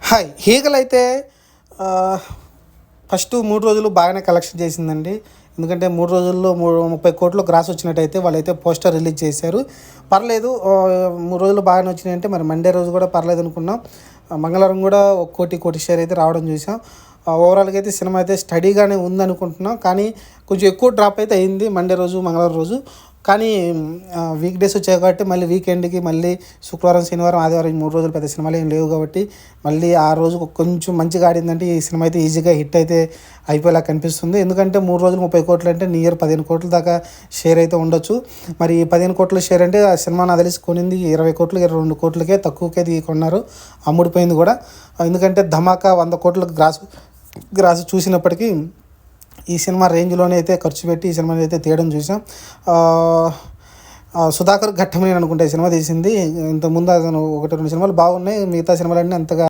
Hi! 'ఈగలు' అయితే first 3 రోజులు బాగానే కలెక్షన్ చేసిందండి. ఎందుకంటే 3 రోజుల్లో 30,00,00,000 గ్రాస్ వచ్చినట్టయితే వాళ్ళైతే పోస్టర్ రిలీజ్ చేశారు. పర్లేదు 3 రోజులు బాగానే వచ్చినాయంటే మరి మండే రోజు కూడా పర్లేదు అనుకున్నాం. మంగళవారం కూడా 1,00,00,000 షేర్ అయితే రావడం చూసాం. ఓవరాల్‌గా అయితే సినిమా అయితే స్టడీగానే ఉందనుకుంటున్నాం. కానీ కొంచెం ఎక్కువ డ్రాప్ అయితే అయింది మండే రోజు, మంగళవారం రోజు. కానీ వీక్ డేస్ వచ్చాయి కాబట్టి మళ్ళీ వీకెండ్‌కి మళ్ళీ శుక్రవారం, శనివారం, ఆదివారం ఈ 3 రోజులు పెద్ద సినిమాలు ఏం లేవు కాబట్టి మళ్ళీ ఆ రోజు కొంచెం మంచిగా ఆడిందంటే ఈ సినిమా అయితే ఈజీగా హిట్ అయితే అయిపోయేలా కనిపిస్తుంది. ఎందుకంటే 3 రోజులు 30,00,00,000 అంటే నియర్ 15,00,00,000 దాకా షేర్ అయితే ఉండొచ్చు. మరి 15,00,00,000 షేర్ అంటే ఆ సినిమా నాకు తెలిసి కొనింది 20,00,00,000, 22,00,00,000కే తక్కువకే కొన్నారు. అమ్ముడిపోయింది కూడా. ఎందుకంటే ధమాకా 100,00,00,000 గ్రాస్ చూసినప్పటికీ ఈ సినిమా రేంజ్‌లోనే అయితే ఖర్చు పెట్టి ఈ సినిమాని అయితే తీయడం చూసాం. సుధాకర్ ఘట్టమనేని అనుకుంటా ఈ సినిమా తీసింది. ఇంతకుముందు అతను 1, 2 సినిమాలు బాగున్నాయి. మిగతా సినిమాలన్నీ అంతగా